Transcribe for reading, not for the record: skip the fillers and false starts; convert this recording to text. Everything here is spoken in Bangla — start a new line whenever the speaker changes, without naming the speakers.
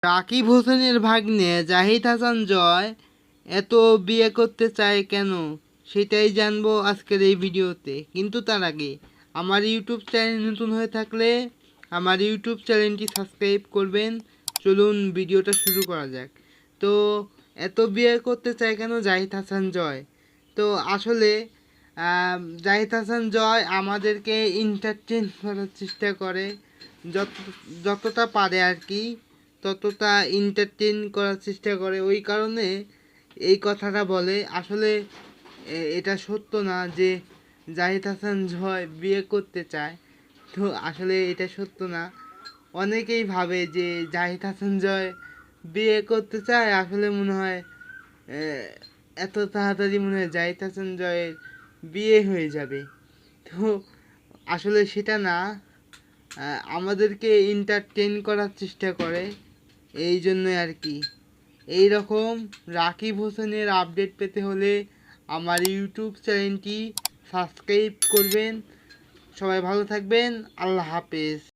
রাকিব হোসেনের ভাগ্নে জাহিদ হাসান জয় এত বিয়ে করতে চায় কেন, সেটাই জানবো আজকের এই ভিডিওতে। কিন্তু তার আগে আমার ইউটিউব চ্যানেল নতুন হয়ে থাকলে আমার ইউটিউব চ্যানেলটি সাবস্ক্রাইব করবেন। চলুন ভিডিওটা শুরু করা যাক। তো এত বিয়ে করতে চায় কেন জাহিদ হাসান জয়? তো আসলে জাহিদ হাসান জয় আমাদেরকে এন্টারটেন করার চেষ্টা করে, যত যতটা পারে আর কি, ততটা এন্টারটেন করার চেষ্টা করে। ওই কারণে এই কথাটা বলে। আসলে এটা সত্য না যে জাহিদ হাসান জয় বিয়ে করতে চায়। তো আসলে এটা সত্য না। অনেকেই ভাবে যে জাহিদ হাসান জয় বিয়ে করতে চায়। আসলে মনে হয় এত তাড়াতাড়ি মনে হয় জাহিদ হাসান জয়ের বিয়ে হয়ে যাবে। তো আসলে সেটা না, আমাদেরকে এন্টারটেন করার চেষ্টা করে, এই জন্যই আর কি। এই রকম রাকিব হোসেনের আপডেট পেতে হলে আমার ইউটিউব চ্যানেলটি সাবস্ক্রাইব করবেন। সবাই ভালো থাকবেন। আল্লাহ হাফেজ।